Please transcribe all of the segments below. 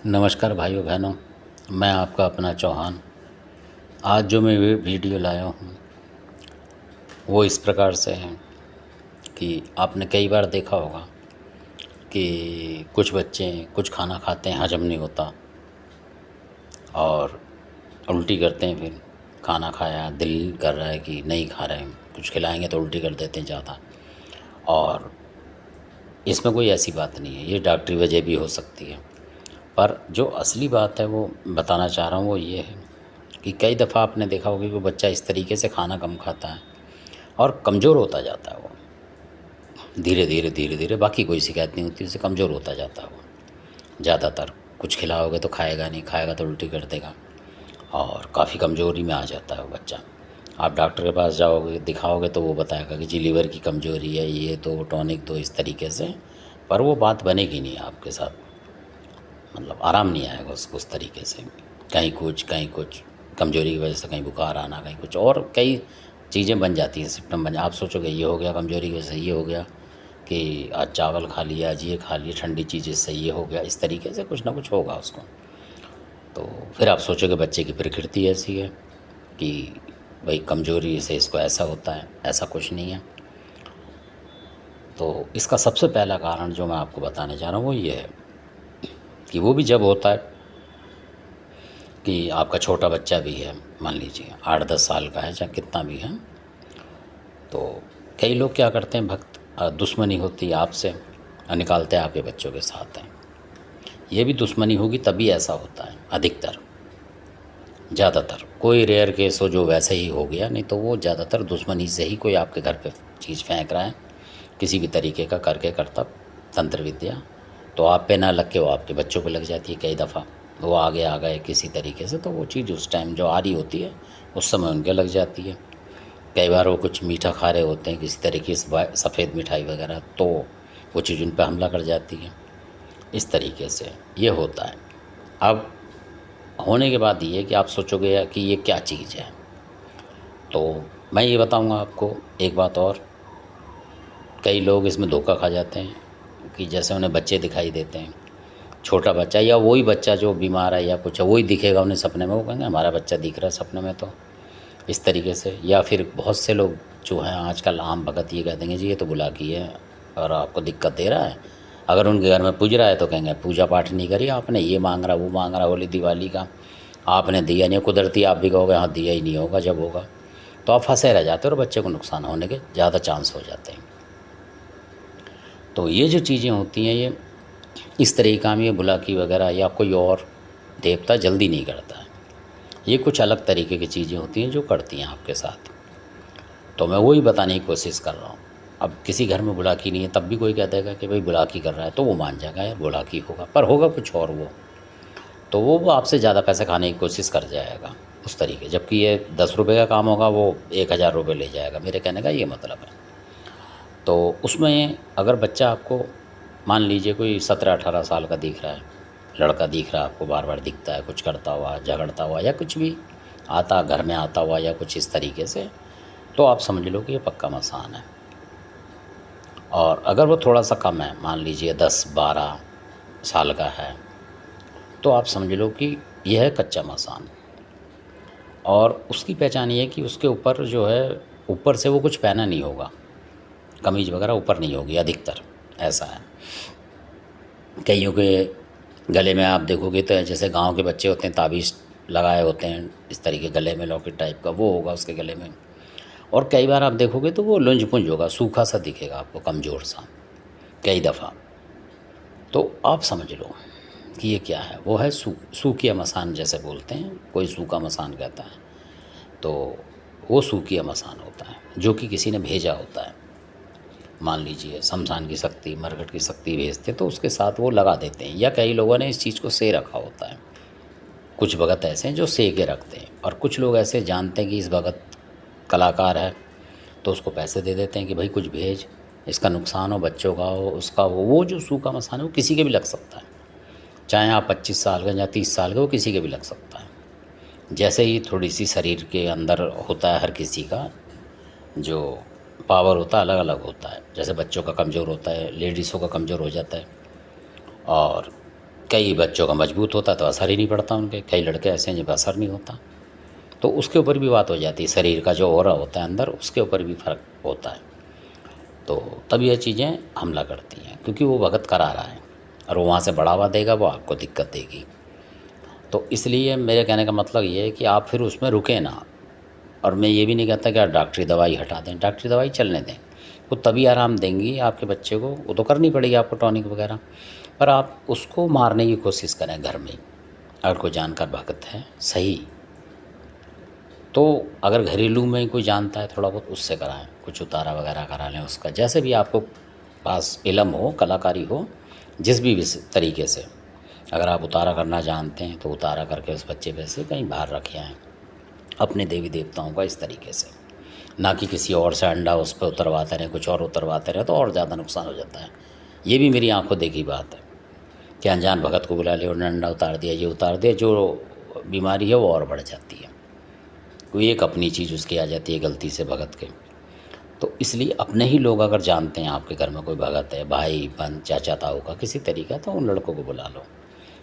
नमस्कार भाइयों बहनों, मैं आपका अपना चौहान। आज जो मैं वीडियो लाया हूँ वो इस प्रकार से है कि आपने कई बार देखा होगा कि कुछ बच्चे कुछ खाना खाते हैं, हजम नहीं होता और उल्टी करते हैं। फिर खाना खाया, दिल कर रहा है कि नहीं खा रहे हैं, कुछ खिलाएंगे तो उल्टी कर देते हैं ज़्यादा। और इसमें कोई ऐसी बात नहीं है, ये डॉक्टरी वजह भी हो सकती है। पर जो असली बात है वो बताना चाह रहा हूँ, वो ये है कि कई दफ़ा आपने देखा होगा कि वो बच्चा इस तरीके से खाना कम खाता है और कमज़ोर होता जाता है। वो धीरे धीरे धीरे धीरे, बाकी कोई शिकायत नहीं होती, उससे कमज़ोर होता जाता है वो। ज़्यादातर कुछ खिलाओगे तो खाएगा नहीं, खाएगा तो उल्टी कर देगा और काफ़ी कमज़ोरी में आ जाता है वो बच्चा। आप डॉक्टर के पास जाओगे, दिखाओगे तो वो बताएगा कि जी लीवर की कमज़ोरी है, ये दो टॉनिक दो, इस तरीके से। पर वो बात बनेगी नहीं आपके साथ, मतलब आराम नहीं आएगा उसको उस तरीके से। कहीं कुछ कमज़ोरी की वजह से कहीं बुखार आना, कहीं कुछ और कई चीज़ें बन जाती हैं, सिम्टम बन। आप सोचोगे ये हो गया कमज़ोरी की वजह से, ये हो गया कि आज चावल खा लिया, आज ये खा लिया ठंडी चीज़, इससे ये हो गया, इस तरीके से कुछ ना कुछ होगा उसको। तो फिर आप सोचोगे बच्चे की प्रकृति ऐसी है कि भाई कमज़ोरी से इसको ऐसा होता है, ऐसा कुछ नहीं है। तो इसका सबसे पहला कारण जो मैं आपको बताने जा रहा हूँ वो ये है कि वो भी जब होता है कि आपका छोटा बच्चा भी है, मान लीजिए 8-10 साल का है, चाहे कितना भी है। तो कई लोग क्या करते हैं, भक्त दुश्मनी होती है आपसे और निकालते हैं आपके बच्चों के साथ हैं। ये भी दुश्मनी होगी तभी ऐसा होता है, अधिकतर। ज़्यादातर कोई रेयर केस हो जो वैसे ही हो गया, नहीं तो वो ज़्यादातर दुश्मनी से ही कोई आपके घर पे चीज़ फेंक रहा है, किसी भी तरीके का करके करतब, तंत्र विद्या। तो आप पे ना लग के वो आपके बच्चों पे लग जाती है। कई दफ़ा वो आगे आ गए किसी तरीके से, तो वो चीज़ उस टाइम जो आ रही होती है उस समय उनके लग जाती है। कई बार वो कुछ मीठा खा रहे होते हैं किसी तरीके से, सफ़ेद मिठाई वगैरह, तो वो चीज़ उन पर हमला कर जाती है। इस तरीके से ये होता है। अब होने के बाद ये कि आप सोचोगे कि ये क्या चीज़ है। तो मैं ये बताऊंगा आपको एक बात और, कई लोग इसमें धोखा खा जाते हैं कि जैसे उन्हें बच्चे दिखाई देते हैं, छोटा बच्चा या वही बच्चा जो बीमार है या कुछ है, वही दिखेगा उन्हें सपने में, वो कहेंगे हमारा बच्चा दिख रहा है सपने में। तो इस तरीके से, या फिर बहुत से लोग जो हैं आजकल आम भगत ये कह देंगे जी ये तो बुलाकी है और आपको दिक्कत दे रहा है। अगर उनके घर में पूज रहा है तो कहेंगे पूजा पाठ नहीं करी आपने, ये मांग रहा वो मांग रहा, होली दिवाली का आपने दिया नहीं। कुदरती आप भी कहोगे हाँ दिया ही नहीं होगा, जब होगा तो आप फंसे रह जाते हो और बच्चे को नुकसान होने के ज़्यादा चांस हो जाते हैं। तो ये जो चीज़ें होती हैं ये इस तरह की काम, ये बुलाकी वगैरह या कोई और देवता जल्दी नहीं करता है। ये कुछ अलग तरीके की चीज़ें होती हैं जो करती हैं आपके साथ। तो मैं वही बताने की कोशिश कर रहा हूँ। अब किसी घर में बुलाकी नहीं है तब भी कोई कह देगा कि भाई बुलाकी कर रहा है, तो वो मान जाएगा यार बुलाकी होगा, पर होगा कुछ और वो। तो वो आपसे ज़्यादा पैसे खाने की कोशिश कर जाएगा उस तरीके, जबकि ये 10 रुपये का काम होगा वो 1,000 रुपये ले जाएगा। मेरे कहने का ये मतलब है। तो उसमें अगर बच्चा आपको मान लीजिए कोई 17-18 साल का दिख रहा है, लड़का दिख रहा है आपको, बार बार दिखता है कुछ करता हुआ, झगड़ता हुआ या कुछ भी आता घर में आता हुआ या कुछ इस तरीके से, तो आप समझ लो कि ये पक्का मसान है। और अगर वो थोड़ा सा कम है, मान लीजिए 10-12 साल का है, तो आप समझ लो कि यह है कच्चा मसान। और उसकी पहचान ये है कि उसके ऊपर जो है, ऊपर से वो कुछ पहना नहीं होगा, कमीज़ वगैरह ऊपर नहीं होगी अधिकतर, ऐसा है। कईयों के गले में आप देखोगे तो जैसे गांव के बच्चे होते हैं ताबीज़ लगाए होते हैं इस तरीके, गले में लॉकेट टाइप का वो होगा उसके गले में। और कई बार आप देखोगे तो वो लुंज पुंज होगा, सूखा सा दिखेगा आपको, कमज़ोर सा कई दफ़ा। तो आप समझ लो कि ये क्या है, वो है सूखिया मसान जैसे बोलते हैं, कोई सूखा मसान कहता है। तो वो सूखिया मसान होता है जो कि किसी ने भेजा होता है। मान लीजिए शमशान की शक्ति, मरघट की शक्ति भेजते तो उसके साथ वो लगा देते हैं, या कई लोगों ने इस चीज़ को से रखा होता है। कुछ भगत ऐसे हैं जो से के रखते हैं, और कुछ लोग ऐसे जानते हैं कि इस भगत कलाकार है तो उसको पैसे दे देते हैं कि भाई कुछ भेज, इसका नुकसान हो बच्चों का हो उसका हो। वो जो सूखा मसान है वो किसी के भी लग सकता है, चाहे आप 25 साल का या 30 साल का, वो किसी के भी लग सकता है। जैसे ही थोड़ी सी शरीर के अंदर होता है, हर किसी का जो पावर होता है अलग अलग होता है। जैसे बच्चों का कमज़ोर होता है, लेडीज़ों का कमज़ोर हो जाता है, और कई बच्चों का मजबूत होता है तो असर ही नहीं पड़ता उनके, कई लड़के ऐसे हैं जिन पर असर नहीं होता। तो उसके ऊपर भी बात हो जाती है, शरीर का जो ऑरा होता है अंदर उसके ऊपर भी फ़र्क होता है। तो तब ये चीज़ें हमला करती हैं, क्योंकि वो भगत करा रहा है और वो वहाँ से बढ़ावा देगा, वो आपको दिक्कत देगी। तो इसलिए मेरे कहने का मतलब ये है कि आप फिर उसमें रुकें ना। और मैं ये भी नहीं कहता कि आप डॉक्टरी दवाई हटा दें, डॉक्टरी दवाई चलने दें, वो तभी आराम देंगी आपके बच्चे को, वो तो करनी पड़ेगी आपको टॉनिक वगैरह, पर आप उसको मारने की कोशिश करें घर में ही। अगर कोई जानकार भगत है सही, तो अगर घरेलू में कोई जानता है थोड़ा बहुत, उससे कराएं, कुछ उतारा वगैरह करा लें उसका, जैसे भी आपको पास इल्म हो, कलाकारी हो, जिस भी तरीके से। अगर आप उतारा करना जानते हैं तो उतारा करके उस बच्चे पे से कहीं बाहर रखे आएँ अपने देवी देवताओं का, इस तरीके से, ना कि किसी और से अंडा उस पर उतरवाते रहें, कुछ और उतरवाते रहें तो और ज़्यादा नुकसान हो जाता है। ये भी मेरी आंखों देखी बात है कि अनजान भगत को बुला लिया, उन्होंने अंडा उतार दिया, ये उतार दिया, जो बीमारी है वो और बढ़ जाती है, कोई एक अपनी चीज़ उसकी आ जाती है गलती से भगत के। तो इसलिए अपने ही लोग अगर जानते हैं आपके घर में कोई भगत है, भाई बहन चाचा ताऊ का किसी तरीका, तो उन लड़कों को बुला लो,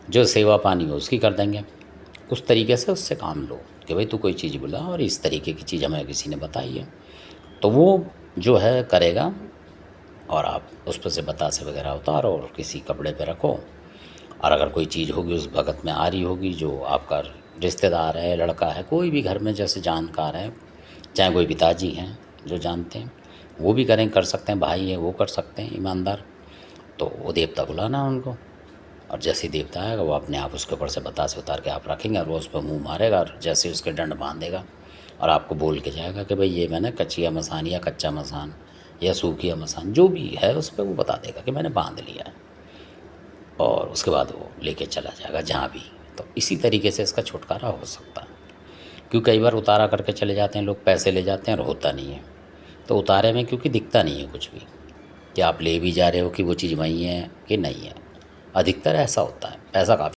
जो सेवा पानी हो उसकी कर देंगे। उस तरीके से उससे काम लो कि भाई तू कोई चीज़ बुला और इस तरीके की चीज़ हमें किसी ने बताई है, तो वो जो है करेगा। और आप उस पर से बतासे वगैरह उतारो और किसी कपड़े पे रखो। और अगर कोई चीज़ होगी उस भगत में आ रही होगी, जो आपका रिश्तेदार है, लड़का है, कोई भी घर में जैसे जानकार है, चाहे कोई पिताजी हैं जो जानते हैं, वो भी कर सकते हैं, भाई है वो कर सकते हैं ईमानदार, तो वो देवता बुलाना उनको। और जैसे ही देवता आएगा वो अपने आप उसके ऊपर से बतासे उतार के आप रखेंगे और वो उस पर मुँह मारेगा और जैसे उसके डंड बांधेगा और आपको बोल के जाएगा कि भाई ये मैंने कच्चिया मसान या कच्चा मसान या सूखिया मसान जो भी है उस पर वो बता देगा कि मैंने बांध लिया है, और उसके बाद वो लेके चला जाएगा जहाँ भी। तो इसी तरीके से इसका छुटकारा हो सकता है, क्योंकि कई बार उतारा करके चले जाते हैं लोग, पैसे ले जाते हैं और होता नहीं है। तो उतारे में क्योंकि दिखता नहीं है कुछ भी कि आप ले भी जा रहे हो कि वो चीज़ वहीं है कि नहीं है, अधिकतर ऐसा होता है, पैसा काफ़ी